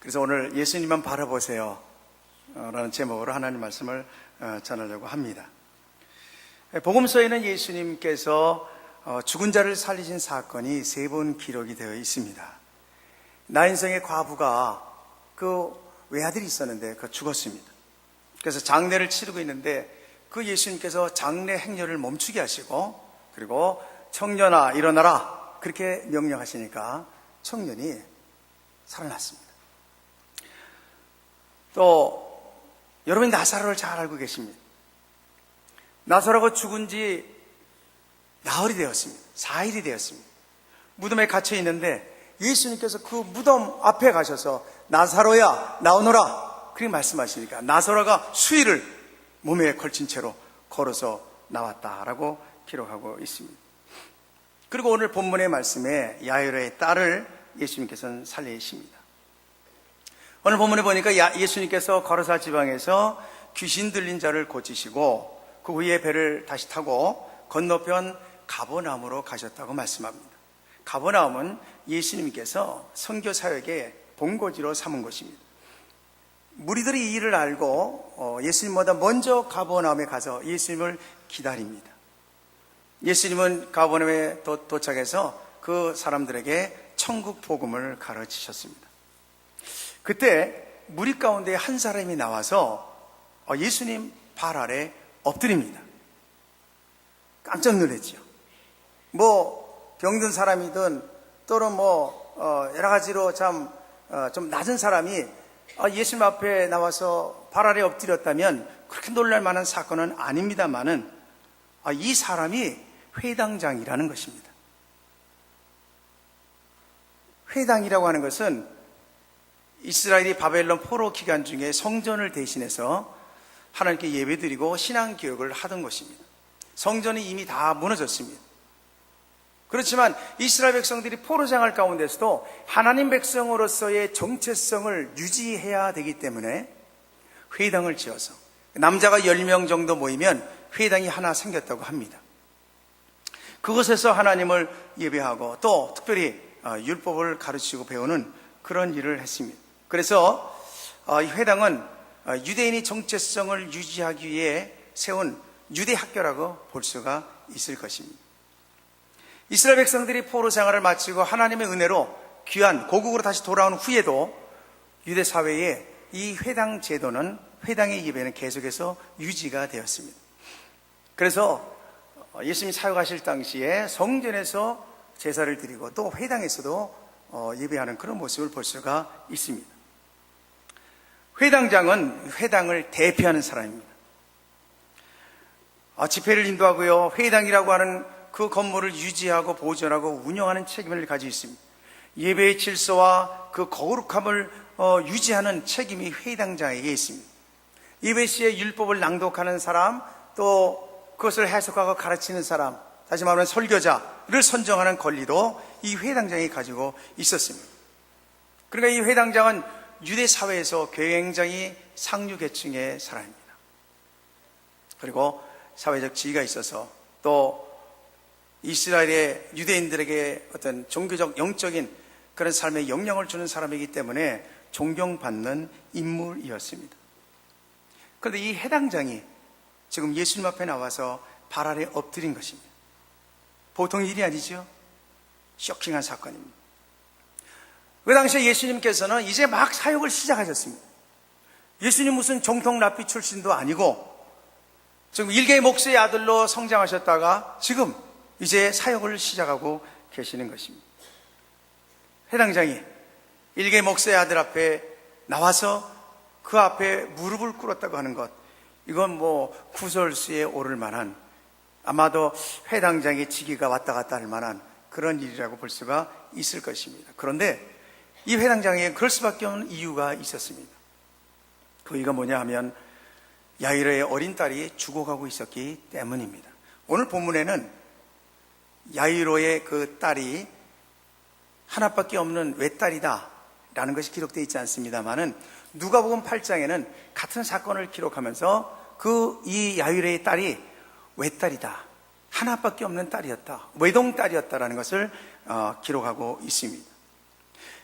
그래서 오늘 예수님만 바라보세요 라는 제목으로 하나님 말씀을 전하려고 합니다. 복음서에는 예수님께서 죽은 자를 살리신 사건이 3번 기록이 되어 있습니다. 나인성의 과부가 그 외아들이 있었는데 죽었습니다. 그래서 장례를 치르고 있는데 그 예수님께서 장례 행렬을 멈추게 하시고, 그리고 청년아 일어나라 그렇게 명령하시니까 청년이 살아났습니다. 또 여러분이 나사로를 잘 알고 계십니다. 나사로가 죽은 지 나흘이 되었습니다. 4일이 되었습니다. 무덤에 갇혀 있는데 예수님께서 그 무덤 앞에 가셔서 나사로야 나오너라 그렇게 말씀하시니까 나사로가 수일을 몸에 걸친 채로 걸어서 나왔다라고 기록하고 있습니다. 그리고 오늘 본문의 말씀에 야이로의 딸을 예수님께서는 살리십니다. 오늘 본문에 보니까 예수님께서 거라사 지방에서 귀신 들린 자를 고치시고 그 후에 배를 다시 타고 건너편 가버나움으로 가셨다고 말씀합니다. 가버나움은 예수님께서 선교 사역의 본거지로 삼은 곳입니다. 무리들이 이 일을 알고 예수님보다 먼저 가버나움에 가서 예수님을 기다립니다. 예수님은 가버나움에 도착해서 그 사람들에게 천국 복음을 가르치셨습니다. 그때 무리 가운데 한 사람이 나와서 예수님 발 아래 엎드립니다. 깜짝 놀랐죠. 병든 사람이든 또는 여러 가지로 좀 낮은 사람이 예수님 앞에 나와서 발 아래 엎드렸다면 그렇게 놀랄 만한 사건은 아닙니다만은 이 사람이 회당장이라는 것입니다. 회당이라고 하는 것은 이스라엘이 바벨론 포로 기간 중에 성전을 대신해서 하나님께 예배드리고 신앙교육을 하던 것입니다. 성전이 이미 다 무너졌습니다. 그렇지만 이스라엘 백성들이 포로 생활 가운데서도 하나님 백성으로서의 정체성을 유지해야 되기 때문에 회당을 지어서 남자가 10명 정도 모이면 회당이 하나 생겼다고 합니다. 그곳에서 하나님을 예배하고 또 특별히 율법을 가르치고 배우는 그런 일을 했습니다. 그래서 이 회당은 유대인이 정체성을 유지하기 위해 세운 유대 학교라고 볼 수가 있을 것입니다. 이스라엘 백성들이 포로 생활을 마치고 하나님의 은혜로 귀한 고국으로 다시 돌아온 후에도 유대 사회에 이 회당 제도는, 회당의 예배는 계속해서 유지가 되었습니다. 그래서 예수님이 사역하실 당시에 성전에서 제사를 드리고 또 회당에서도 예배하는 그런 모습을 볼 수가 있습니다. 회당장은 회당을 대표하는 사람입니다. 집회를 인도하고요, 회당이라고 하는 그 건물을 유지하고 보존하고 운영하는 책임을 가지고 있습니다. 예배의 질서와 그 거룩함을 유지하는 책임이 회당장에게 있습니다. 예배 시에 율법을 낭독하는 사람, 또 그것을 해석하고 가르치는 사람, 다시 말하면 설교자를 선정하는 권리도 이 회당장이 가지고 있었습니다. 그러니까 이 회당장은 유대 사회에서 굉장히 상류 계층의 사람입니다. 그리고 사회적 지위가 있어서 또 이스라엘의 유대인들에게 어떤 종교적 영적인 그런 삶에 영향을 주는 사람이기 때문에 존경받는 인물이었습니다. 그런데 이 회당장이 지금 예수님 앞에 나와서 발 아래 엎드린 것입니다. 보통 일이 아니죠. 쇼킹한 사건입니다. 그 당시에 예수님께서는 이제 막 사역을 시작하셨습니다. 예수님 무슨 정통 랍비 출신도 아니고 지금 일개의 목수의 아들로 성장하셨다가 지금 이제 사역을 시작하고 계시는 것입니다. 회당장이 일개의 목수의 아들 앞에 나와서 그 앞에 무릎을 꿇었다고 하는 것, 이건 구설수에 오를 만한, 아마도 회당장의 직위가 왔다 갔다 할 만한 그런 일이라고 볼 수가 있을 것입니다. 그런데 이 회당장에게 그럴 수밖에 없는 이유가 있었습니다. 그 이유가 뭐냐 하면 야이로의 어린 딸이 죽어가고 있었기 때문입니다. 오늘 본문에는 야이로의 그 딸이 하나밖에 없는 외딸이다 라는 것이 기록되어 있지 않습니다만은 누가복음 8장에는 같은 사건을 기록하면서 이 야이로의 딸이 외딸이다, 하나밖에 없는 딸이었다, 외동딸이었다라는 것을 기록하고 있습니다.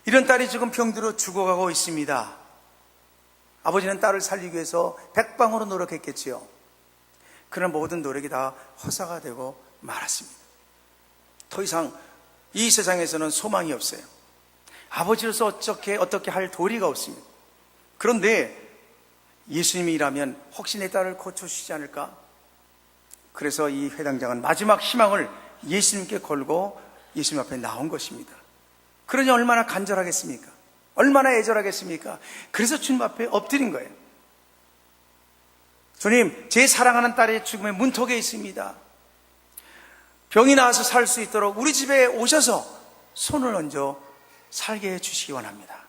이런 딸이 지금 병들어 죽어가고 있습니다. 아버지는 딸을 살리기 위해서 백방으로 노력했겠지요. 그러나 모든 노력이 다 허사가 되고 말았습니다. 더 이상 이 세상에서는 소망이 없어요. 아버지로서 어떻게 할 도리가 없습니다. 그런데 예수님이라면 혹시 내 딸을 고쳐주시지 않을까? 그래서 이 회당장은 마지막 희망을 예수님께 걸고 예수님 앞에 나온 것입니다. 그러니 얼마나 간절하겠습니까? 얼마나 애절하겠습니까? 그래서 주님 앞에 엎드린 거예요. 주님, 제 사랑하는 딸의 죽음의 문턱에 있습니다. 병이 나아서 살 수 있도록 우리 집에 오셔서 손을 얹어 살게 해주시기 원합니다.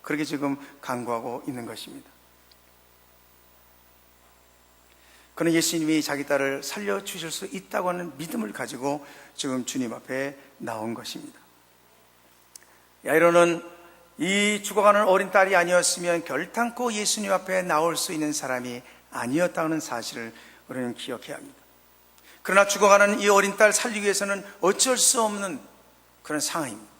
그렇게 지금 간구하고 있는 것입니다. 그는 예수님이 자기 딸을 살려주실 수 있다고 하는 믿음을 가지고 지금 주님 앞에 나온 것입니다. 야이로는 이 죽어가는 어린 딸이 아니었으면 결단코 예수님 앞에 나올 수 있는 사람이 아니었다는 사실을 우리는 기억해야 합니다. 그러나 죽어가는 이 어린 딸 살리기 위해서는 어쩔 수 없는 그런 상황입니다.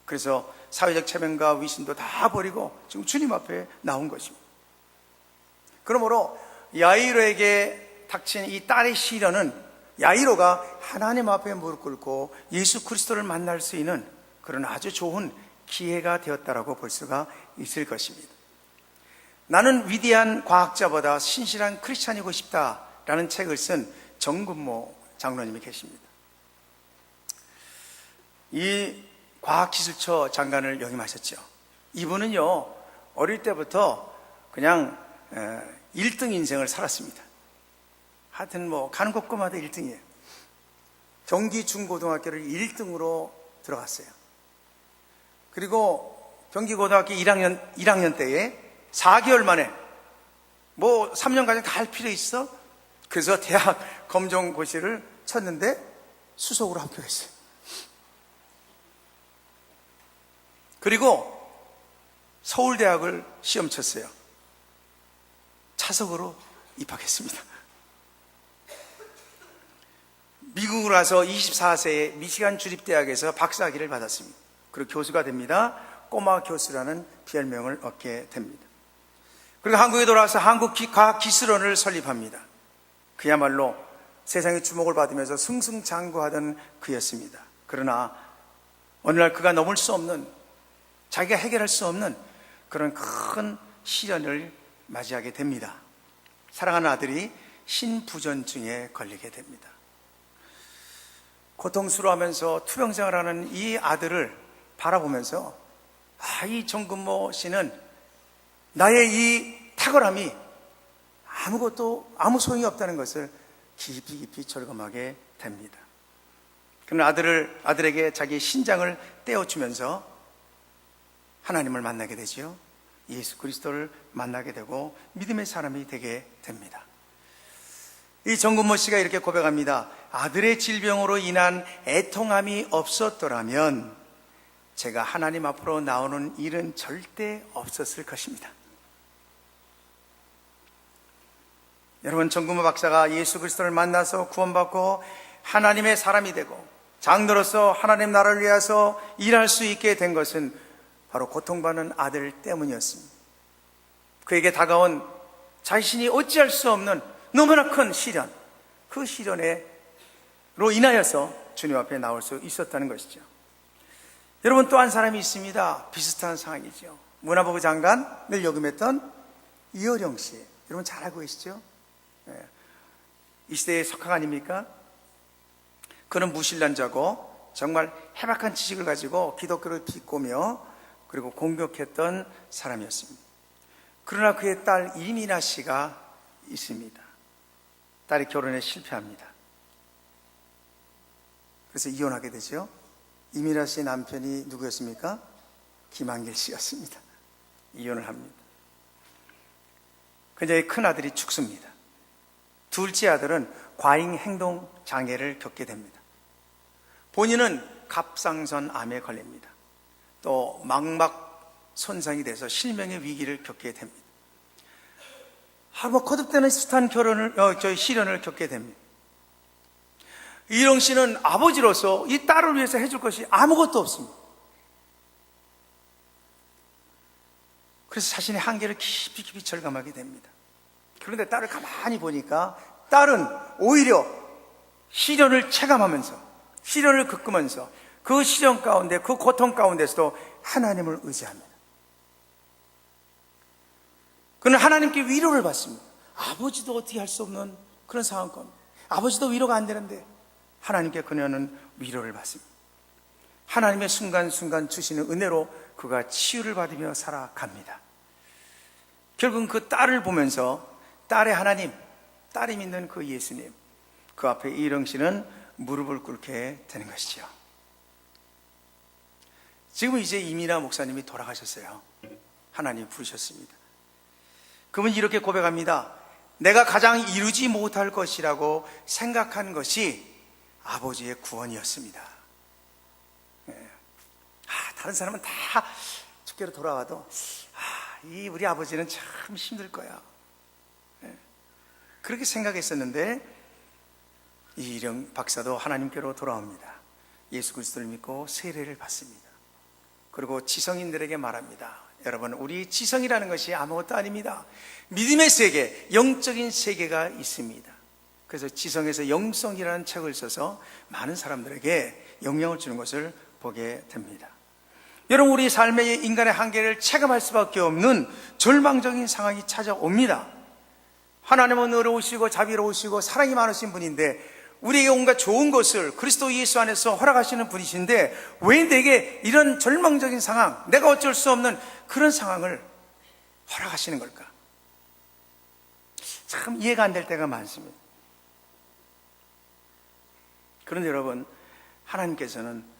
그래서 사회적 체면과 위신도 다 버리고 지금 주님 앞에 나온 것입니다. 그러므로 야이로에게 닥친 이 딸의 시련은 야이로가 하나님 앞에 무릎 꿇고 예수 그리스도를 만날 수 있는 그런 아주 좋은 기회가 되었다라고 볼 수가 있을 것입니다. 나는 위대한 과학자보다 신실한 크리스찬이고 싶다라는 책을 쓴 정근모 장로님이 계십니다. 이 과학기술처 장관을 역임하셨죠. 이분은요, 어릴 때부터 그냥 1등 인생을 살았습니다. 하여튼 가는 곳곳마다 1등이에요. 경기 중고등학교를 1등으로 들어갔어요. 그리고 경기고등학교 1학년 때에 4개월 만에 3년까지 다 할 필요 있어? 그래서 대학 검정고시를 쳤는데 수석으로 합격했어요. 그리고 서울대학을 시험 쳤어요. 차석으로 입학했습니다. 미국으로 와서 24세에 미시간 주립대학에서 박사학위를 받았습니다. 그리고 교수가 됩니다. 꼬마 교수라는 별명을 얻게 됩니다. 그리고 한국에 돌아와서 한국과학기술원을 설립합니다. 그야말로 세상의 주목을 받으면서 승승장구하던 그였습니다. 그러나 어느 날 그가 넘을 수 없는, 자기가 해결할 수 없는 그런 큰 시련을 맞이하게 됩니다. 사랑하는 아들이 신부전증에 걸리게 됩니다. 고통스러워하면서 투병생활하는 이 아들을 바라보면서 이 정근모 씨는 나의 이 탁월함이 아무 소용이 없다는 것을 깊이 절감하게 됩니다. 그는 아들에게 자기의 신장을 떼어주면서 하나님을 만나게 되지요. 예수 그리스도를 만나게 되고 믿음의 사람이 되게 됩니다. 이 정근모 씨가 이렇게 고백합니다. 아들의 질병으로 인한 애통함이 없었더라면 제가 하나님 앞으로 나오는 일은 절대 없었을 것입니다. 여러분, 정근모 박사가 예수 그리스도를 만나서 구원받고 하나님의 사람이 되고 장로로서 하나님 나라를 위해서 일할 수 있게 된 것은 바로 고통받는 아들 때문이었습니다. 그에게 다가온 자신이 어찌할 수 없는 너무나 큰 시련, 그 시련으로 인하여서 주님 앞에 나올 수 있었다는 것이죠. 여러분, 또 한 사람이 있습니다. 비슷한 상황이죠. 문화부 장관을 역임했던 이어령 씨, 여러분 잘 알고 계시죠? 이 시대의 석학 아닙니까? 그는 무신론자고 정말 해박한 지식을 가지고 기독교를 비꼬며 그리고 공격했던 사람이었습니다. 그러나 그의 딸 이민아 씨가 있습니다. 딸이 결혼에 실패합니다. 그래서 이혼하게 되죠. 이민아 씨의 남편이 누구였습니까? 김한길 씨였습니다. 이혼을 합니다. 그녀의 큰아들이 죽습니다. 둘째 아들은 과잉 행동 장애를 겪게 됩니다. 본인은 갑상선 암에 걸립니다. 또 망막 손상이 돼서 실명의 위기를 겪게 됩니다. 거듭되는 숱한 시련을 겪게 됩니다. 이영 씨는 아버지로서 이 딸을 위해서 해줄 것이 아무것도 없습니다. 그래서 자신의 한계를 깊이 깊이 절감하게 됩니다. 그런데 딸을 가만히 보니까 딸은 오히려 시련을 체감하면서, 시련을 겪으면서 그 시련 가운데, 그 고통 가운데서도 하나님을 의지합니다. 그는 하나님께 위로를 받습니다. 아버지도 어떻게 할 수 없는 그런 상황 가운데, 아버지도 위로가 안 되는데 하나님께 그녀는 위로를 받습니다. 하나님의 순간순간 주시는 은혜로 그가 치유를 받으며 살아갑니다. 결국은 그 딸을 보면서 딸의 하나님, 딸이 믿는 그 예수님, 그 앞에 이령 씨는 무릎을 꿇게 되는 것이죠. 지금 이제 이민아 목사님이 돌아가셨어요. 하나님이 부르셨습니다. 그분이 이렇게 고백합니다. 내가 가장 이루지 못할 것이라고 생각한 것이 아버지의 구원이었습니다. 다른 사람은 다 죽게로 돌아와도 이 우리 아버지는 참 힘들 거야. 그렇게 생각했었는데 이령 박사도 하나님께로 돌아옵니다. 예수 그리스도를 믿고 세례를 받습니다. 그리고 지성인들에게 말합니다. 여러분, 우리 지성이라는 것이 아무것도 아닙니다. 믿음의 세계, 영적인 세계가 있습니다. 그래서 지성에서 영성이라는 책을 써서 많은 사람들에게 영향을 주는 것을 보게 됩니다. 여러분, 우리 삶의 인간의 한계를 체감할 수밖에 없는 절망적인 상황이 찾아옵니다. 하나님은 의로우시고 자비로우시고 사랑이 많으신 분인데 우리에게 온갖 좋은 것을 그리스도 예수 안에서 허락하시는 분이신데 왜 내게 이런 절망적인 상황, 내가 어쩔 수 없는 그런 상황을 허락하시는 걸까? 참 이해가 안 될 때가 많습니다. 그런데 여러분, 하나님께서는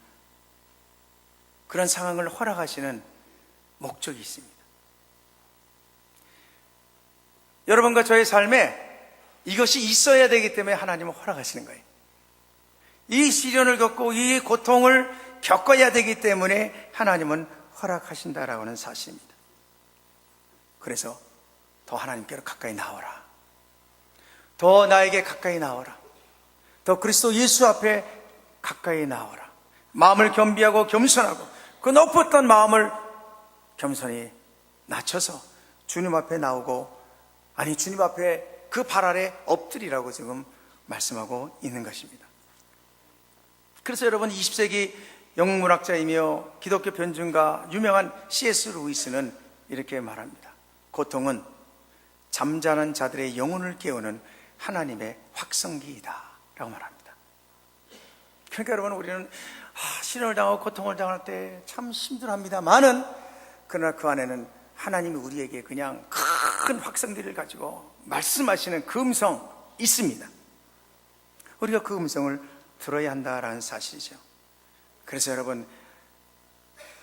그런 상황을 허락하시는 목적이 있습니다. 여러분과 저의 삶에 이것이 있어야 되기 때문에 하나님은 허락하시는 거예요. 이 시련을 겪고 이 고통을 겪어야 되기 때문에 하나님은 허락하신다라고 하는 사실입니다. 그래서 더 하나님께로 가까이 나오라. 더 나에게 가까이 나오라. 더 그리스도 예수 앞에 가까이 나오라. 마음을 겸비하고 겸손하고 그 높았던 마음을 겸손히 낮춰서 주님 앞에 나오고, 아니 주님 앞에 그 발 아래 엎드리라고 지금 말씀하고 있는 것입니다. 그래서 여러분, 20세기 영문학자이며 기독교 변증가 유명한 C.S. 루이스는 이렇게 말합니다. 고통은 잠자는 자들의 영혼을 깨우는 하나님의 확성기이다 라고 말합니다. 그러니까 여러분, 우리는 시련을 당하고 고통을 당할 때 참 힘들어합니다만은, 그러나 그 안에는 하나님이 우리에게 그냥 큰 확성기를 가지고 말씀하시는 그 음성 있습니다. 우리가 그 음성을 들어야 한다라는 사실이죠. 그래서 여러분,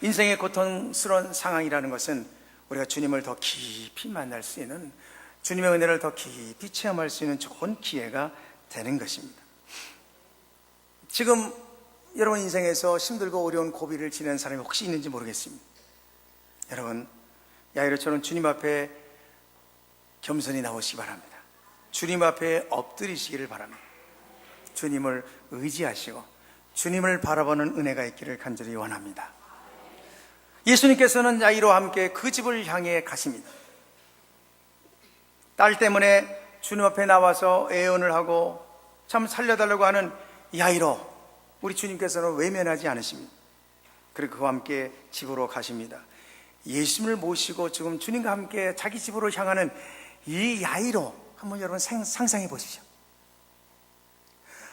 인생의 고통스러운 상황이라는 것은 우리가 주님을 더 깊이 만날 수 있는, 주님의 은혜를 더 깊이 체험할 수 있는 좋은 기회가 되는 것입니다. 지금 여러분 인생에서 힘들고 어려운 고비를 지내는 사람이 혹시 있는지 모르겠습니다. 여러분, 야이로처럼 주님 앞에 겸손히 나오시기 바랍니다. 주님 앞에 엎드리시기를 바랍니다. 주님을 의지하시고 주님을 바라보는 은혜가 있기를 간절히 원합니다. 예수님께서는 야이로와 함께 그 집을 향해 가십니다. 딸 때문에 주님 앞에 나와서 애언을 하고 참 살려달라고 하는 야이로, 우리 주님께서는 외면하지 않으십니다. 그리고 그와 함께 집으로 가십니다. 예수님을 모시고 지금 주님과 함께 자기 집으로 향하는 이 야이로 한번 여러분 상상해 보시죠.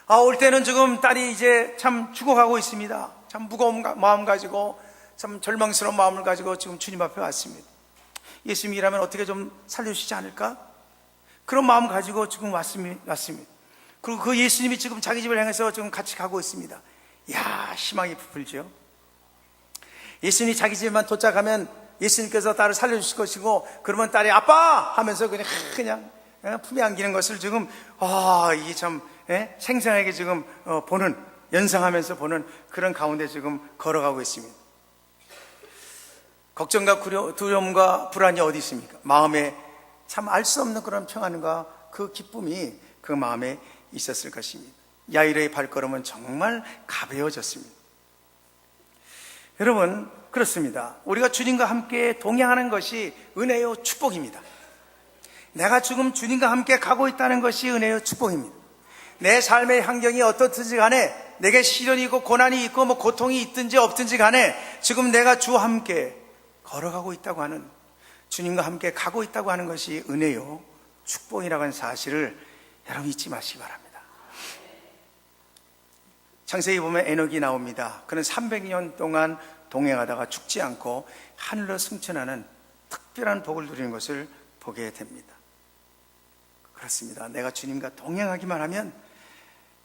올 때는 지금 딸이 이제 참 죽어가고 있습니다. 참 무거운 마음 가지고, 참 절망스러운 마음을 가지고 지금 주님 앞에 왔습니다. 예수님이라면 어떻게 좀 살려주시지 않을까? 그런 마음 가지고 지금 왔습니다. 그리고 그 예수님이 지금 자기 집을 향해서 지금 같이 가고 있습니다. 이야, 희망이 부풀죠. 예수님이 자기 집에만 도착하면 예수님께서 딸을 살려주실 것이고, 그러면 딸이 아빠! 하면서 그냥 품에 안기는 것을 지금, 이게 참, 생생하게 지금 연상하면서 보는 그런 가운데 지금 걸어가고 있습니다. 걱정과 두려움과 불안이 어디 있습니까? 마음에 참 알 수 없는 그런 평안과 그 기쁨이 그 마음에 있었을 것입니다. 야이로의 발걸음은 정말 가벼워졌습니다. 여러분, 그렇습니다. 우리가 주님과 함께 동행하는 것이 은혜요 축복입니다. 내가 지금 주님과 함께 가고 있다는 것이 은혜요 축복입니다. 내 삶의 환경이 어떻든지 간에, 내게 시련이 있고 고난이 있고 고통이 있든지 없든지 간에 지금 내가 주와 함께 걸어가고 있다고 하는, 주님과 함께 가고 있다고 하는 것이 은혜요 축복이라고 하는 사실을 여러분 잊지 마시기 바랍니다. 창세기 보면 에녹이 나옵니다. 그는 300년 동안 동행하다가 죽지 않고 하늘로 승천하는 특별한 복을 누리는 것을 보게 됩니다. 그렇습니다. 내가 주님과 동행하기만 하면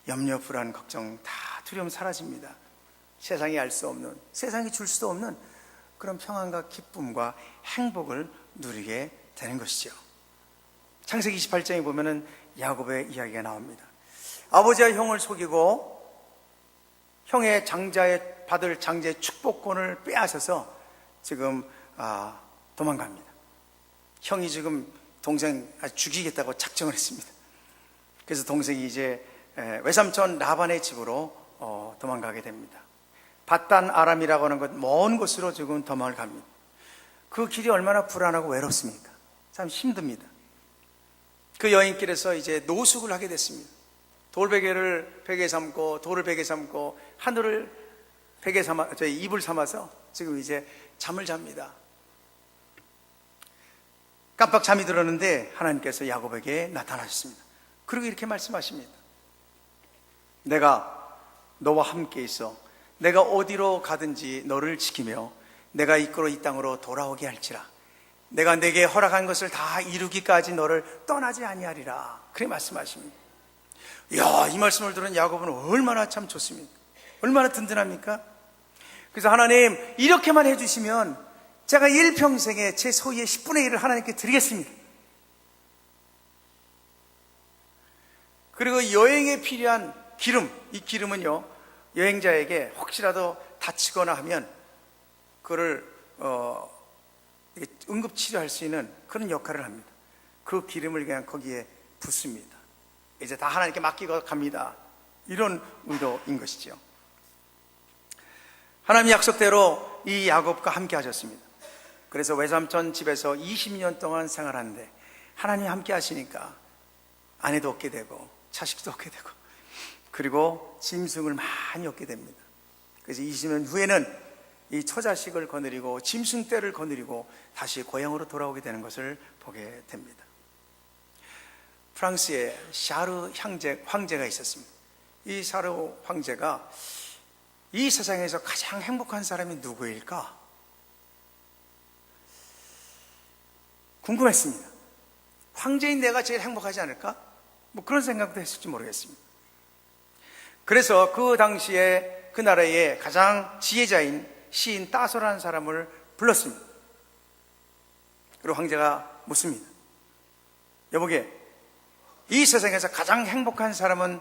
염려, 불안, 걱정 다 두려움 사라집니다. 세상이 알 수 없는, 세상이 줄 수도 없는 그런 평안과 기쁨과 행복을 누리게 되는 것이죠. 창세기 28장에 보면은 야곱의 이야기가 나옵니다. 아버지와 형을 속이고 형의 받을 장자의 축복권을 빼앗아서 지금 도망갑니다. 형이 지금 동생 죽이겠다고 작정을 했습니다. 그래서 동생이 이제 외삼촌 라반의 집으로 도망가게 됩니다. 밧단 아람이라고 하는 것, 먼 곳으로 지금 도망을 갑니다. 그 길이 얼마나 불안하고 외롭습니까? 참 힘듭니다. 그 여행길에서 이제 노숙을 하게 됐습니다. 돌베개를 베개 삼고 돌을 베개 삼고 하늘을 베개 삼아, 이불 삼아서 지금 이제 잠을 잡니다. 깜빡 잠이 들었는데 하나님께서 야곱에게 나타나셨습니다. 그리고 이렇게 말씀하십니다. 내가 너와 함께 있어. 내가 어디로 가든지 너를 지키며 내가 이끌어 이 땅으로 돌아오게 할지라. 내가 내게 허락한 것을 다 이루기까지 너를 떠나지 아니하리라. 그렇게 말씀하십니다. 이야, 이 말씀을 들은 야곱은 얼마나 참 좋습니까? 얼마나 든든합니까? 그래서 하나님, 이렇게만 해주시면 제가 일평생에 제 소유의 10분의 1을 하나님께 드리겠습니다. 그리고 여행에 필요한 기름, 이 기름은요, 여행자에게 혹시라도 다치거나 하면 그거를 응급치료할 수 있는 그런 역할을 합니다. 그 기름을 그냥 거기에 붓습니다. 이제 다 하나님께 맡기고 갑니다. 이런 의도인 것이죠. 하나님 약속대로 이 야곱과 함께 하셨습니다. 그래서 외삼촌 집에서 20년 동안 생활하는데 하나님이 함께 하시니까 아내도 얻게 되고 자식도 얻게 되고 그리고 짐승을 많이 얻게 됩니다. 그래서 20년 후에는 이 처자식을 거느리고 짐승떼를 거느리고 다시 고향으로 돌아오게 되는 것을 보게 됩니다. 프랑스에 샤르 황제가 있었습니다. 이 샤르 황제가 이 세상에서 가장 행복한 사람이 누구일까? 궁금했습니다. 황제인 내가 제일 행복하지 않을까? 그런 생각도 했을지 모르겠습니다. 그래서 그 당시에 그 나라의 가장 지혜자인 시인 따소라는 사람을 불렀습니다. 그리고 황제가 묻습니다. 여보게, 이 세상에서 가장 행복한 사람은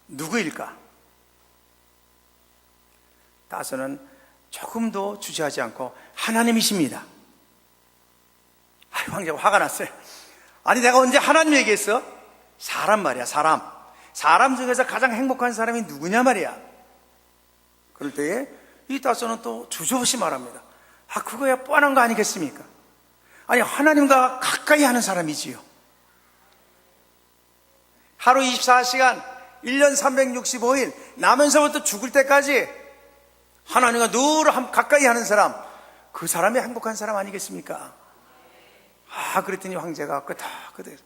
누구일까? 따소는 조금도 주저하지 않고 하나님이십니다. 황제가 화가 났어요. 아니, 내가 언제 하나님 얘기했어? 사람 말이야, 사람 중에서 가장 행복한 사람이 누구냐 말이야. 그럴 때에 이 따소는 또 주저없이 말합니다. 그거야 뻔한 거 아니겠습니까? 아니, 하나님과 가까이 하는 사람이지요. 하루 24시간 1년 365일 나면서부터 죽을 때까지 하나님과 늘 가까이 하는 사람, 그 사람이 행복한 사람 아니겠습니까? 그랬더니 황제가 끄덕끄덕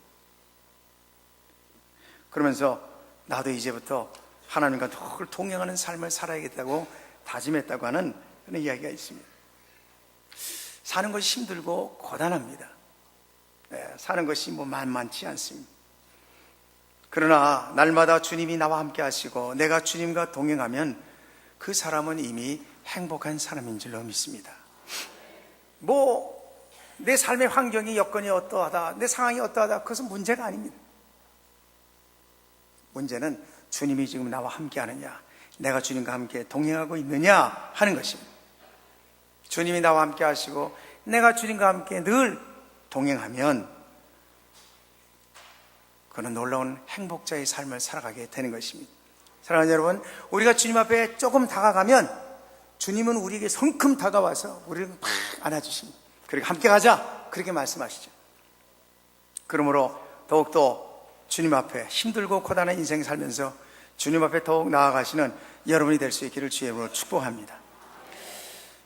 그러면서 나도 이제부터 하나님과 늘 동행하는 삶을 살아야겠다고 다짐했다고 하는 그런 이야기가 있습니다. 사는 것이 힘들고 고단합니다. 사는 것이 만만치 않습니다. 그러나 날마다 주님이 나와 함께 하시고 내가 주님과 동행하면 그 사람은 이미 행복한 사람인 줄로 믿습니다. 내 삶의 환경이 여건이 어떠하다, 내 상황이 어떠하다, 그것은 문제가 아닙니다. 문제는 주님이 지금 나와 함께 하느냐, 내가 주님과 함께 동행하고 있느냐 하는 것입니다. 주님이 나와 함께 하시고 내가 주님과 함께 늘 동행하면 그는 놀라운 행복자의 삶을 살아가게 되는 것입니다. 사랑하는 여러분, 우리가 주님 앞에 조금 다가가면 주님은 우리에게 성큼 다가와서 우리를 막 안아주십니다. 그리고 함께 가자, 그렇게 말씀하시죠. 그러므로 더욱더 주님 앞에 힘들고 고단한 인생 살면서 주님 앞에 더욱 나아가시는 여러분이 될 수 있기를 주의 이름으로 축복합니다.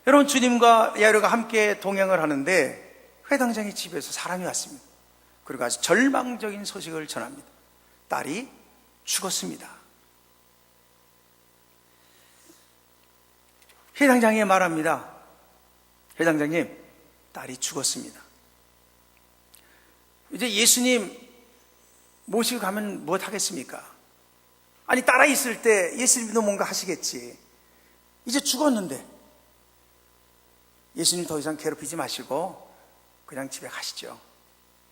여러분, 주님과 야이로가 함께 동행을 하는데 회당장의 집에서 사람이 왔습니다. 그리고 아주 절망적인 소식을 전합니다. 딸이 죽었습니다. 회당장이 말합니다. 회당장님, 딸이 죽었습니다. 이제 예수님 모시고 가면 무엇 하겠습니까? 아니, 딸아 있을 때 예수님도 뭔가 하시겠지. 이제 죽었는데 예수님 더 이상 괴롭히지 마시고 그냥 집에 가시죠.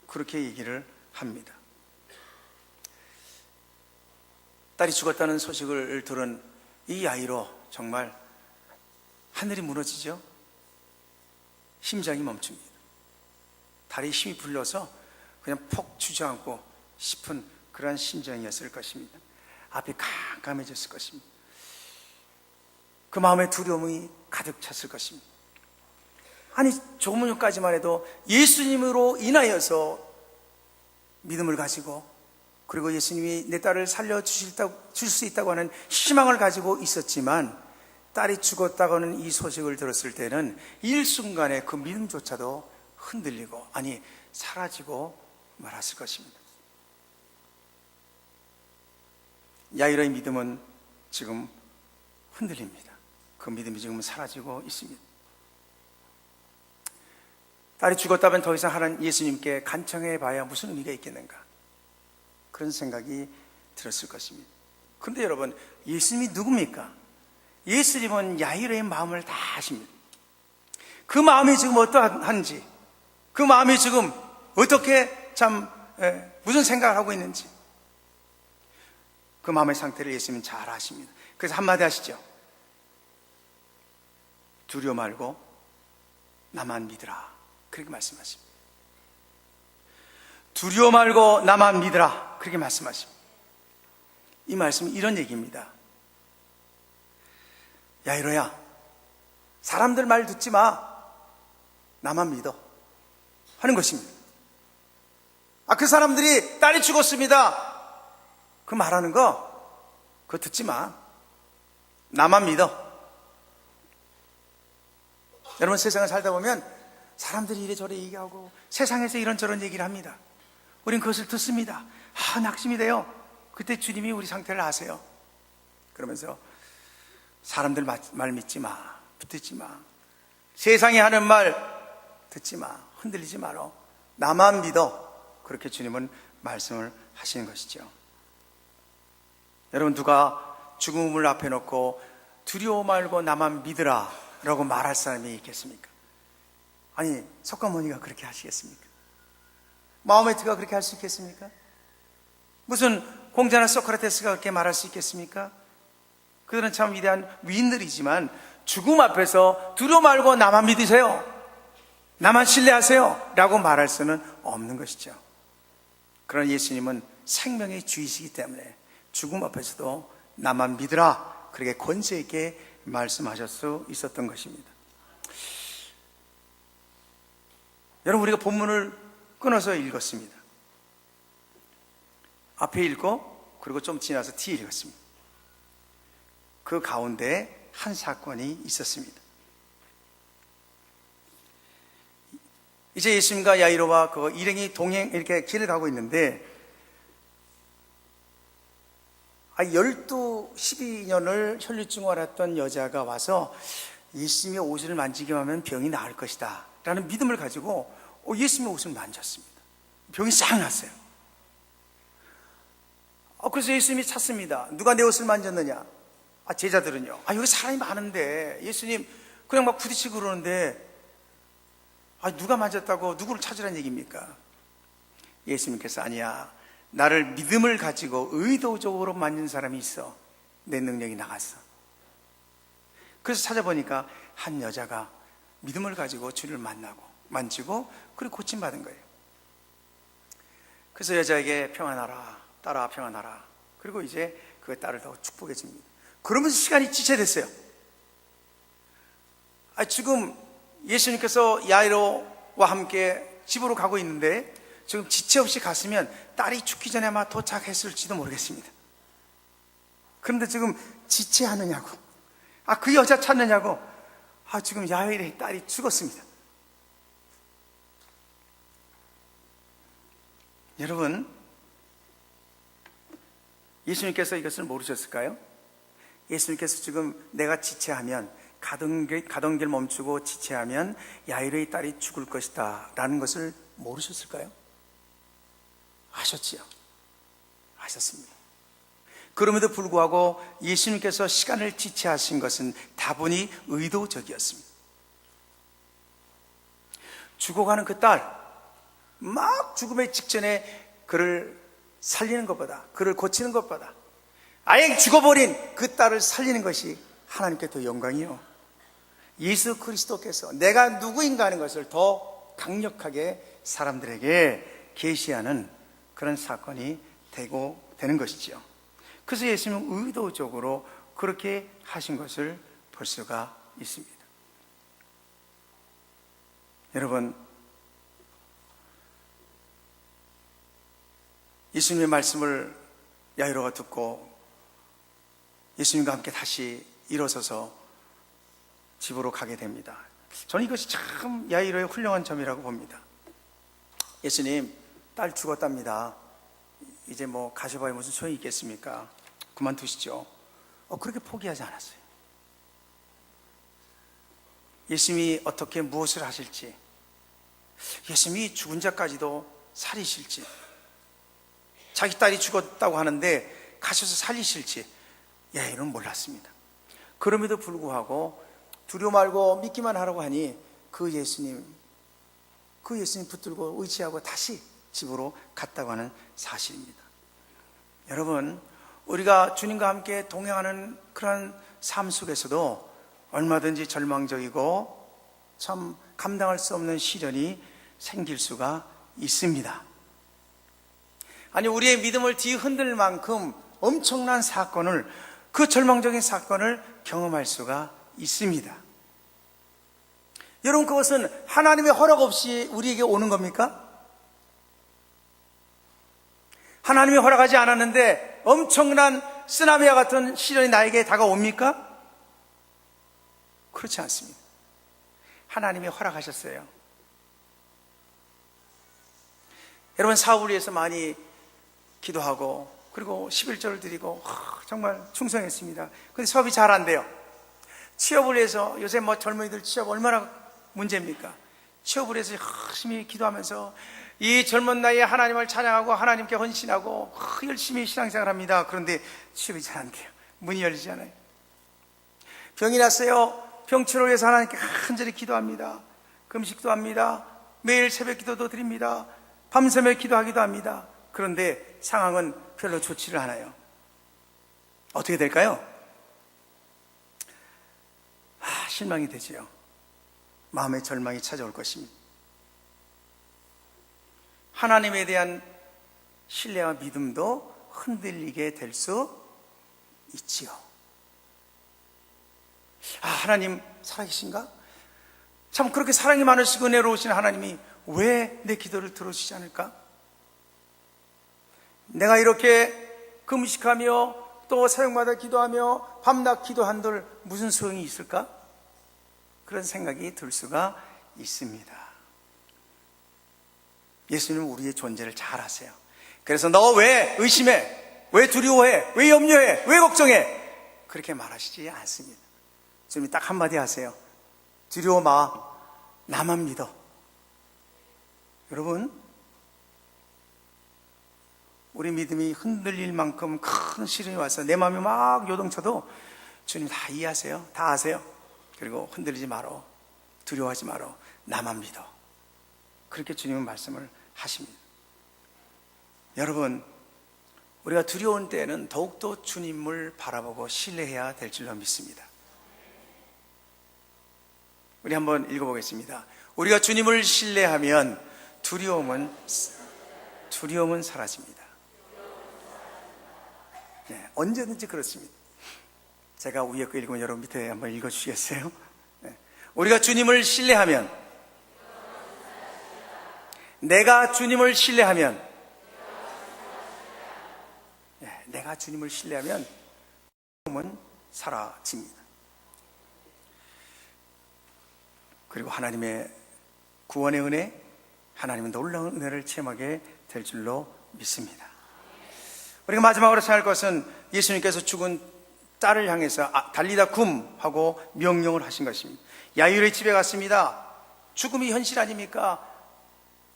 그렇게 얘기를 합니다. 딸이 죽었다는 소식을 들은 이 야이로 정말 하늘이 무너지죠. 심장이 멈춥니다. 다리에 힘이 풀려서 그냥 폭 주저앉고 싶은 그러한 심정이었을 것입니다. 앞이 깜깜해졌을 것입니다. 그 마음에 두려움이 가득 찼을 것입니다. 아니, 조금 전까지만 해도 예수님으로 인하여서 믿음을 가지고, 그리고 예수님이 내 딸을 살려주실 수 있다고 하는 희망을 가지고 있었지만, 딸이 죽었다고 하는 이 소식을 들었을 때는 일순간에 그 믿음조차도 흔들리고, 아니, 사라지고 말았을 것입니다. 야이로의 믿음은 지금 흔들립니다. 그 믿음이 지금 사라지고 있습니다. 딸이 죽었다면 더 이상 하나님 예수님께 간청해 봐야 무슨 의미가 있겠는가, 그런 생각이 들었을 것입니다. 그런데 여러분, 예수님이 누굽니까? 예수님은 야이로의 마음을 다 아십니다. 그 마음이 지금 어떠한지, 그 마음이 지금 어떻게 무슨 생각을 하고 있는지, 그 마음의 상태를 예수님은 잘 아십니다. 그래서 한마디 하시죠. 두려워 말고 나만 믿으라, 그렇게 말씀하십니다. 두려워 말고 나만 믿으라, 그렇게 말씀하십니다. 이 말씀은 이런 얘기입니다. 야이로야, 사람들 말 듣지 마, 나만 믿어 하는 것입니다. 그 사람들이 딸이 죽었습니다, 그 말하는 거 그거 듣지 마, 나만 믿어. 여러분, 세상을 살다 보면 사람들이 이래저래 얘기하고 세상에서 이런저런 얘기를 합니다. 우린 그것을 듣습니다. 낙심이 돼요. 그때 주님이 우리 상태를 아세요. 그러면서 사람들 말 믿지 마, 붙들지 마, 세상이 하는 말 듣지 마, 흔들리지 마라, 나만 믿어, 그렇게 주님은 말씀을 하시는 것이죠. 여러분, 누가 죽음을 앞에 놓고 두려워 말고 나만 믿으라 라고 말할 사람이 있겠습니까? 아니, 석가모니가 그렇게 하시겠습니까? 마호메트가 그렇게 할 수 있겠습니까? 무슨 공자나 소크라테스가 그렇게 말할 수 있겠습니까? 그들은 참 위대한 위인들이지만 죽음 앞에서 두려워 말고 나만 믿으세요, 나만 신뢰하세요 라고 말할 수는 없는 것이죠. 그러나 예수님은 생명의 주이시기 때문에 죽음 앞에서도 나만 믿으라, 그렇게 권세 있게 말씀하실 수 있었던 것입니다. 여러분, 우리가 본문을 끊어서 읽었습니다. 앞에 읽고 그리고 좀 지나서 뒤에 읽었습니다. 그 가운데 한 사건이 있었습니다. 이제 예수님과 야이로와 그 일행이 동행, 이렇게 길을 가고 있는데 12년을 혈류증을 앓았던 여자가 와서 예수님의 옷을 만지기만 하면 병이 나을 것이다 라는 믿음을 가지고 예수님의 옷을 만졌습니다. 병이 싹 났어요. 그래서 예수님이 찾습니다. 누가 내 옷을 만졌느냐? 제자들은요, 여기 사람이 많은데 예수님 그냥 막 부딪히고 그러는데 누가 만졌다고 누구를 찾으라는 얘기입니까? 예수님께서 아니야, 나를 믿음을 가지고 의도적으로 만진 사람이 있어, 내 능력이 나갔어. 그래서 찾아보니까 한 여자가 믿음을 가지고 주를 만지고 그리고 고침받은 거예요. 그래서 여자에게 평안하라, 딸아 평안하라, 그리고 이제 그 딸을 더 축복해 줍니다. 그러면서 시간이 지체됐어요. 지금 예수님께서 야이로와 함께 집으로 가고 있는데 지금 지체 없이 갔으면 딸이 죽기 전에 아마 도착했을지도 모르겠습니다. 그런데 지금 지체하느냐고, 그 여자 찾느냐고, 지금 야이로의 딸이 죽었습니다. 여러분, 예수님께서 이것을 모르셨을까요? 예수님께서 지금 내가 지체하면, 가던 길 멈추고 지체하면 야이로의 딸이 죽을 것이다 라는 것을 모르셨을까요? 아셨지요? 아셨습니다. 그럼에도 불구하고 예수님께서 시간을 지체하신 것은 다분히 의도적이었습니다. 죽어가는 그 딸, 막 죽음의 직전에 그를 살리는 것보다, 그를 고치는 것보다 아예 죽어버린 그 딸을 살리는 것이 하나님께 더 영광이요, 예수 그리스도께서 내가 누구인가 하는 것을 더 강력하게 사람들에게 계시하는 그런 사건이 되는 것이죠. 그래서 예수님은 의도적으로 그렇게 하신 것을 볼 수가 있습니다. 여러분, 예수님의 말씀을 야이로가 듣고 예수님과 함께 다시 일어서서 집으로 가게 됩니다. 저는 이것이 참 야이로의 훌륭한 점이라고 봅니다. 예수님, 딸 죽었답니다. 이제 뭐 가셔봐야 무슨 소용이 있겠습니까? 그만두시죠. 그렇게 포기하지 않았어요. 예수님이 어떻게 무엇을 하실지, 예수님이 죽은 자까지도 살리실지, 자기 딸이 죽었다고 하는데 가셔서 살리실지 야이로는 몰랐습니다. 그럼에도 불구하고 두려워 말고 믿기만 하라고 하니 그 예수님 붙들고 의지하고 다시 집으로 갔다고 하는 사실입니다. 여러분, 우리가 주님과 함께 동행하는 그런 삶 속에서도 얼마든지 절망적이고 참 감당할 수 없는 시련이 생길 수가 있습니다. 아니, 우리의 믿음을 뒤흔들 만큼 엄청난 사건을, 그 절망적인 사건을 경험할 수가 있습니다. 여러분, 그것은 하나님의 허락 없이 우리에게 오는 겁니까? 하나님이 허락하지 않았는데 엄청난 쓰나미와 같은 시련이 나에게 다가옵니까? 그렇지 않습니다. 하나님이 허락하셨어요. 여러분, 사업을 위해서 많이 기도하고 그리고 11조를 드리고 정말 충성했습니다. 근데 사업이 잘 안 돼요. 취업을 위해서, 요새 뭐 젊은이들 취업 얼마나 문제입니까? 취업을 위해서 열심히 기도하면서 이 젊은 나이에 하나님을 찬양하고 하나님께 헌신하고 열심히 신앙생활합니다. 그런데 취업이 잘 안 돼요. 문이 열리지 않아요. 병이 났어요. 병치료를 위해서 하나님께 간절히 기도합니다. 금식도 합니다. 매일 새벽 기도도 드립니다. 밤새며 기도하기도 합니다. 그런데 상황은 별로 좋지를 않아요. 어떻게 될까요? 실망이 되지요. 마음의 절망이 찾아올 것입니다. 하나님에 대한 신뢰와 믿음도 흔들리게 될 수 있지요. 하나님 살아계신가? 참 그렇게 사랑이 많으시고 은혜로우신 하나님이 왜 내 기도를 들어주지 않을까? 내가 이렇게 금식하며 또 새벽마다 기도하며 밤낮 기도한들 무슨 소용이 있을까? 그런 생각이 들 수가 있습니다. 예수님은 우리의 존재를 잘 아세요. 그래서 너 왜 의심해? 왜 두려워해? 왜 염려해? 왜 걱정해? 그렇게 말하시지 않습니다. 주님이 딱 한마디 하세요. 두려워 마. 나만 믿어. 여러분, 우리 믿음이 흔들릴 만큼 큰 시련이 와서 내 마음이 막 요동쳐도 주님 다 이해하세요. 다 아세요. 그리고 흔들리지 말어. 두려워하지 말어. 나만 믿어. 그렇게 주님은 말씀을 하십니다. 여러분, 우리가 두려운 때에는 더욱더 주님을 바라보고 신뢰해야 될 줄로 믿습니다. 우리 한번 읽어보겠습니다. 우리가 주님을 신뢰하면 두려움은 사라집니다. 네, 언제든지 그렇습니다. 제가 위에 거 읽으면 여러분 밑에 한번 읽어주시겠어요? 네. 우리가 주님을 신뢰하면, 내가 주님을 신뢰하면, 내가 주님을 신뢰하면 두려움은 사라집니다. 그리고 하나님의 구원의 은혜, 하나님의 놀라운 은혜를 체험하게 될 줄로 믿습니다. 우리가 마지막으로 생각할 것은 예수님께서 죽은 딸을 향해서 달리다 굼 하고 명령을 하신 것입니다. 야이로의 집에 갔습니다. 죽음이 현실 아닙니까?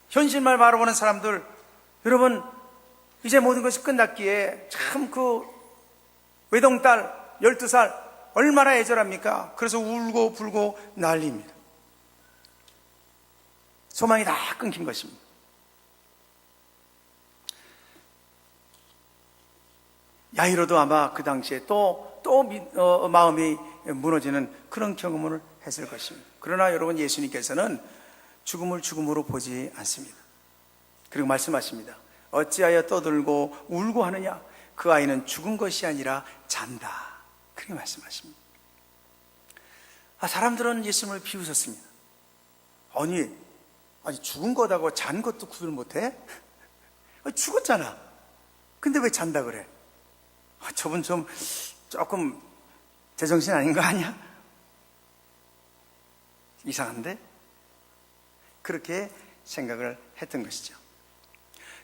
현실만 바라보는 사람들, 여러분 이제 모든 것이 끝났기에 참 그 외동딸 12살 얼마나 애절합니까? 그래서 울고 불고 난리입니다. 소망이 다 끊긴 것입니다. 야이로도 아마 그 당시에 또 마음이 무너지는 그런 경험을 했을 것입니다. 그러나 여러분, 예수님께서는 죽음을 죽음으로 보지 않습니다. 그리고 말씀하십니다. 어찌하여 떠들고 울고 하느냐? 그 아이는 죽은 것이 아니라 잔다. 그렇게 말씀하십니다. 사람들은 예수님을 비웃었습니다. 아니 죽은 것하고 잔 것도 구별 못해? 죽었잖아. 근데 왜 잔다 그래? 저분 좀 조금 제정신 아닌 거 아니야? 이상한데? 그렇게 생각을 했던 것이죠.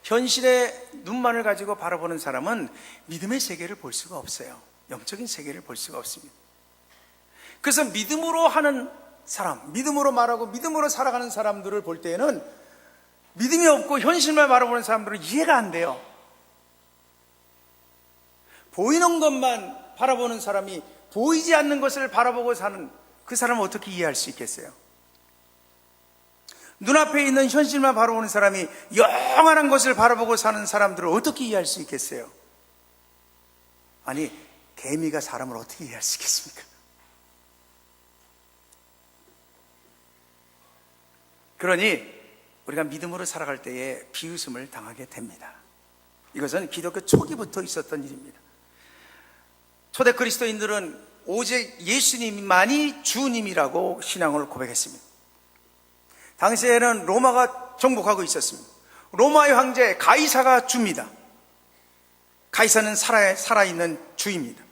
현실의 눈만을 가지고 바라보는 사람은 믿음의 세계를 볼 수가 없어요. 영적인 세계를 볼 수가 없습니다. 그래서 믿음으로 하는 사람, 믿음으로 말하고 믿음으로 살아가는 사람들을 볼 때에는 믿음이 없고 현실만 바라보는 사람들은 이해가 안 돼요. 보이는 것만 바라보는 사람이 보이지 않는 것을 바라보고 사는 그 사람은 어떻게 이해할 수 있겠어요? 눈앞에 있는 현실만 바라보는 사람이 영원한 것을 바라보고 사는 사람들을 어떻게 이해할 수 있겠어요? 아니, 개미가 사람을 어떻게 이해할 수 있겠습니까? 그러니 우리가 믿음으로 살아갈 때에 비웃음을 당하게 됩니다. 이것은 기독교 초기부터 있었던 일입니다. 초대 그리스도인들은 오직 예수님만이 주님이라고 신앙을 고백했습니다. 당시에는 로마가 정복하고 있었습니다. 로마의 황제 가이사가 주입니다. 가이사는 살아있는 주입니다.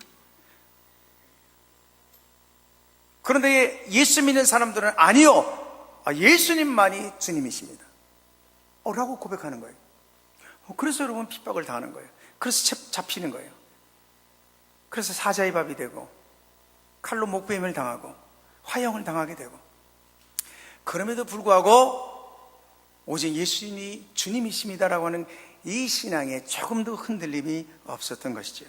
그런데 예수 믿는 사람들은 아니요, 예수님만이 주님이십니다 라고 고백하는 거예요. 그래서 여러분 핍박을 당하는 거예요. 그래서 잡히는 거예요. 그래서 사자의 밥이 되고 칼로 목베임을 당하고 화형을 당하게 되고, 그럼에도 불구하고 오직 예수님이 주님이십니다라고 하는 이 신앙에 조금도 흔들림이 없었던 것이죠.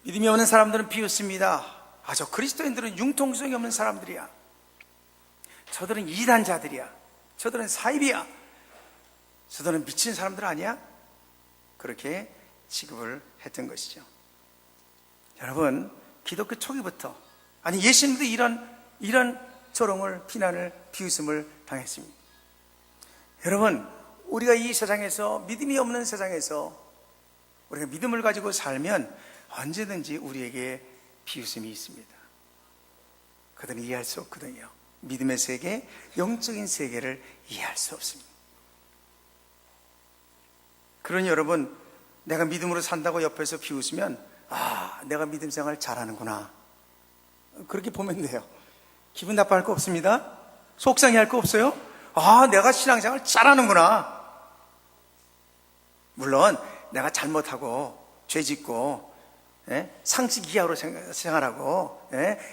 믿음이 없는 사람들은 비웃습니다. 저 그리스도인들은 융통성이 없는 사람들이야. 저들은 이단자들이야. 저들은 사입이야. 저들은 미친 사람들 아니야? 그렇게 취급을 했던 것이죠. 여러분, 기독교 초기부터, 예수님도 이런 조롱을, 비난을, 비웃음을 당했습니다. 여러분, 우리가 이 세상에서, 믿음이 없는 세상에서 우리가 믿음을 가지고 살면 언제든지 우리에게 비웃음이 있습니다. 그들은 이해할 수 없거든요. 믿음의 세계, 영적인 세계를 이해할 수 없습니다. 그러니 여러분, 내가 믿음으로 산다고 옆에서 비웃으면 내가 믿음 생활 잘하는구나, 그렇게 보면 돼요. 기분 나빠할 거 없습니다. 속상해할 거 없어요. 내가 신앙생활 잘하는구나. 물론 내가 잘못하고 죄짓고 상식 이하로 생활하고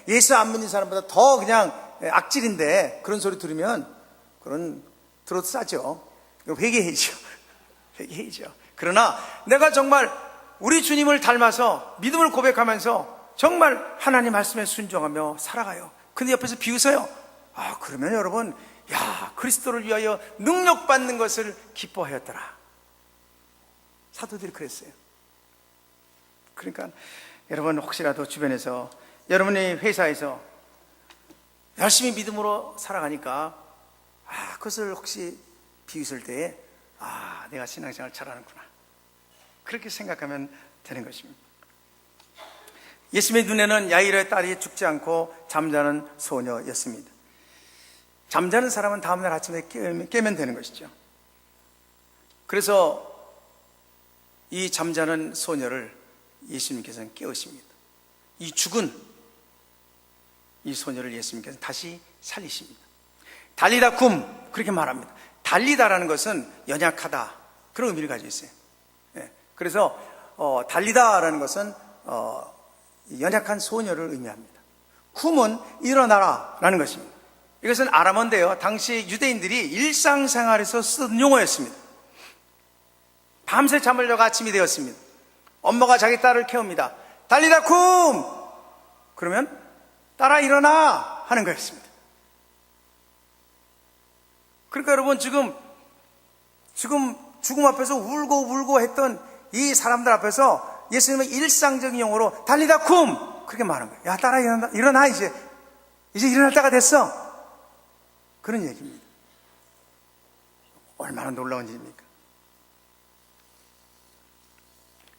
예수 안 믿는 사람보다 더 그냥 악질인데, 그런 소리 들으면 그건 들어도 싸죠. 회개해야죠. 회개해야죠. 그러나 내가 정말 우리 주님을 닮아서 믿음을 고백하면서 정말 하나님 말씀에 순종하며 살아가요. 근데 옆에서 비웃어요. 그러면 여러분, 그리스도를 위하여 능력받는 것을 기뻐하였더라. 사도들이 그랬어요. 그러니까 여러분, 혹시라도 주변에서, 여러분의 회사에서 열심히 믿음으로 살아가니까 그것을 혹시 비웃을 때에 내가 신앙생활 잘하는구나, 그렇게 생각하면 되는 것입니다. 예수님의 눈에는 야이로의 딸이 죽지 않고 잠자는 소녀였습니다. 잠자는 사람은 다음날 아침에 깨면 되는 것이죠. 그래서 이 잠자는 소녀를 예수님께서는 깨우십니다. 이 죽은 이 소녀를 예수님께서는 다시 살리십니다. 달리다 쿰, 그렇게 말합니다. 달리다라는 것은 연약하다, 그런 의미를 가지고 있어요. 그래서 달리다라는 것은 연약한 소녀를 의미합니다. 쿰은 일어나라 라는 것입니다. 이것은 아람어인데요, 당시 유대인들이 일상생활에서 쓰던 용어였습니다. 밤새 잠을 자고 아침이 되었습니다. 엄마가 자기 딸을 깨웁니다. 달리다 쿰! 그러면 딸아 일어나 하는 거였습니다. 그러니까 여러분, 지금 죽음 앞에서 울고 했던 이 사람들 앞에서 예수님은 일상적인 용어로 달리다 쿰! 그렇게 말하는 거예요. 야, 딸아 일어나 이제 일어날 때가 됐어. 그런 얘기입니다. 얼마나 놀라운 일입니까?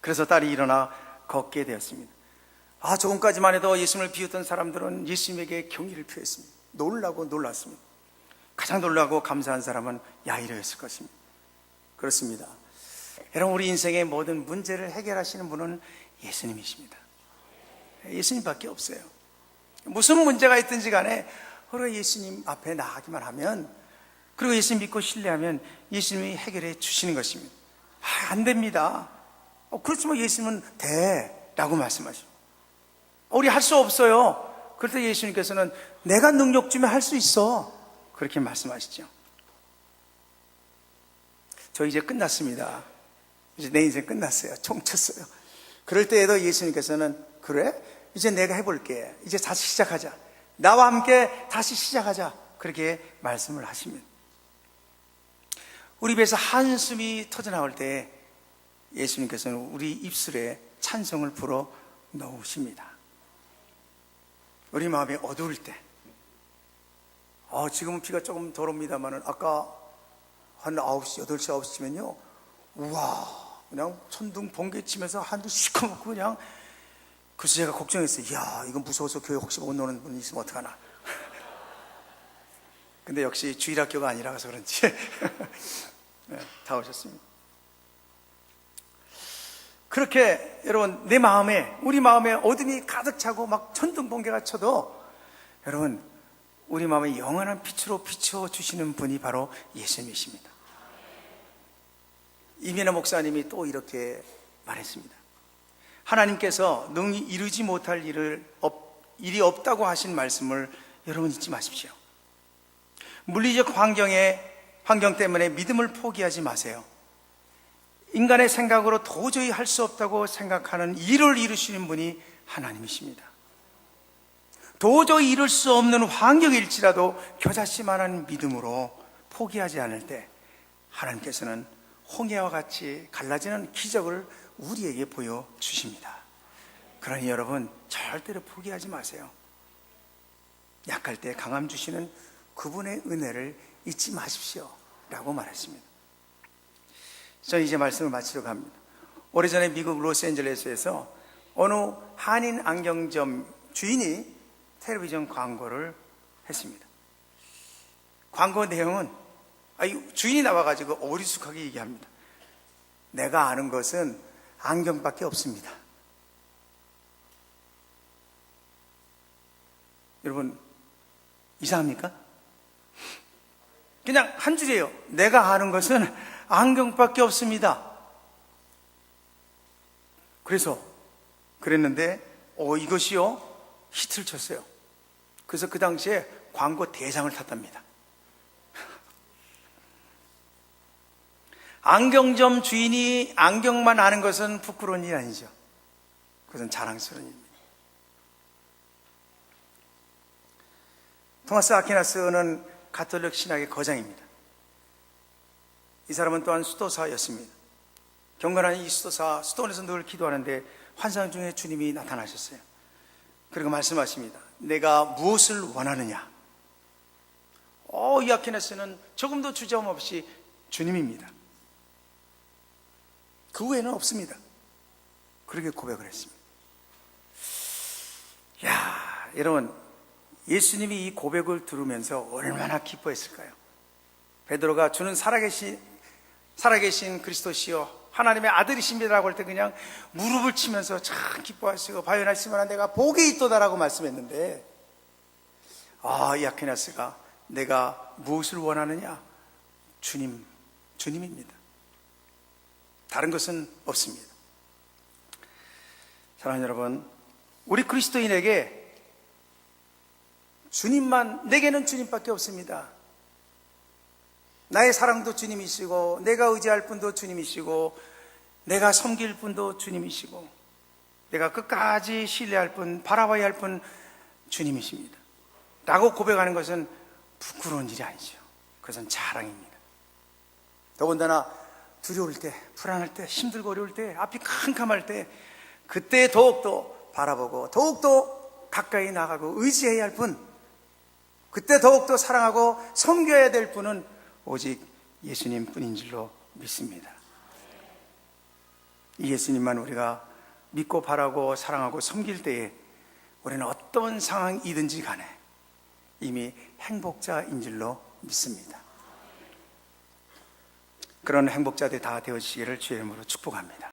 그래서 딸이 일어나 걷게 되었습니다. 조금까지만 해도 예수님을 비웃던 사람들은 예수님에게 경의를 표했습니다. 놀랐습니다. 가장 놀라고 감사한 사람은 야이로였을 것입니다. 그렇습니다. 여러분, 우리 인생의 모든 문제를 해결하시는 분은 예수님이십니다. 예수님밖에 없어요. 무슨 문제가 있든지 간에 우리가 예수님 앞에 나가기만 하면, 그리고 예수님 믿고 신뢰하면 예수님이 해결해 주시는 것입니다. 안 됩니다. 그렇지만 예수님은 돼 라고 말씀하시죠. 우리 할 수 없어요. 그럴 때 예수님께서는 내가 능력 주면 할 수 있어, 그렇게 말씀하시죠. 저 이제 끝났습니다. 이제 내 인생 끝났어요. 총 쳤어요. 그럴 때에도 예수님께서는 그래? 이제 내가 해볼게. 이제 다시 시작하자. 나와 함께 다시 시작하자. 그렇게 말씀을 하십니다. 우리 입에서 한숨이 터져나올 때 예수님께서는 우리 입술에 찬송을 불어 넣으십니다. 우리 마음이 어두울 때, 지금은 비가 조금 덜 옵니다만 아까 한 9시, 8시, 9시면요, 우와, 그냥 천둥 번개 치면서 하늘이 시커멓고 그냥, 그래서 제가 걱정했어요. 이야, 이건 무서워서 교회 혹시 못 오는 분이 있으면 어떡하나. 근데 역시 주일학교가 아니라서 그런지 네, 다 오셨습니다. 그렇게 여러분, 내 마음에, 우리 마음에 어둠이 가득 차고 막 천둥 번개가 쳐도 여러분, 우리 마음에 영원한 빛으로 비춰주시는 분이 바로 예수님이십니다. 이민아 목사님이 또 이렇게 말했습니다. 하나님께서 능히 이루지 못할 일이 없다고 하신 말씀을 여러분 잊지 마십시오. 물리적 환경 때문에 믿음을 포기하지 마세요. 인간의 생각으로 도저히 할 수 없다고 생각하는 일을 이루시는 분이 하나님이십니다. 도저히 이룰 수 없는 환경일지라도 겨자씨만한 믿음으로 포기하지 않을 때 하나님께서는 홍해와 같이 갈라지는 기적을 우리에게 보여주십니다. 그러니 여러분, 절대로 포기하지 마세요. 약할 때 강함 주시는 그분의 은혜를 잊지 마십시오 라고 말했습니다. 저는 이제 말씀을 마치려고 합니다. 오래전에 미국 로스앤젤레스에서 어느 한인 안경점 주인이 텔레비전 광고를 했습니다. 광고 내용은 주인이 나와가지고 어리숙하게 얘기합니다. 내가 아는 것은 안경밖에 없습니다. 여러분, 이상합니까? 그냥 한 줄이에요. 내가 아는 것은 안경밖에 없습니다. 그랬는데 이것이요 히트를 쳤어요. 그래서 그 당시에 광고 대상을 탔답니다. 안경점 주인이 안경만 아는 것은 부끄러운 일이 아니죠. 그것은 자랑스러운 일입니다. 토마스 아퀴나스는 가톨릭 신학의 거장입니다. 이 사람은 또한 수도사였습니다. 경건한 이 수도원에서 늘 기도하는데 환상 중에 주님이 나타나셨어요. 그리고 말씀하십니다. 내가 무엇을 원하느냐? 이 아퀴나스는 조금도 주저함 없이 주님입니다. 그 외에는 없습니다. 그렇게 고백을 했습니다. 야, 여러분, 예수님이 이 고백을 들으면서 얼마나 기뻐했을까요? 베드로가 주는 살아계신 그리스도시요 하나님의 아들이십니다라고 할 때 그냥 무릎을 치면서 참 기뻐하시고 바요나시모나 내가 복이 있도다라고 말씀했는데, 이 아퀴나스가 내가 무엇을 원하느냐? 주님입니다. 다른 것은 없습니다. 사랑하는 여러분, 우리 그리스도인에게 내게는 주님밖에 없습니다. 나의 사랑도 주님이시고, 내가 의지할 분도 주님이시고, 내가 섬길 분도 주님이시고, 내가 끝까지 신뢰할 분, 바라봐야 할 분 주님이십니다 라고 고백하는 것은 부끄러운 일이 아니죠. 그것은 자랑입니다. 더군다나 두려울 때, 불안할 때, 힘들고 어려울 때, 앞이 캄캄할 때, 그때 더욱더 바라보고 더욱더 가까이 나가고 의지해야 할 분, 그때 더욱더 사랑하고 섬겨야 될 분은 오직 예수님 뿐인 줄로 믿습니다. 이 예수님만 우리가 믿고 바라고 사랑하고 섬길 때에 우리는 어떤 상황이든지 간에 이미 행복자인 줄로 믿습니다. 그런 행복자들이 다 되어지기를 주의 이름으로 축복합니다.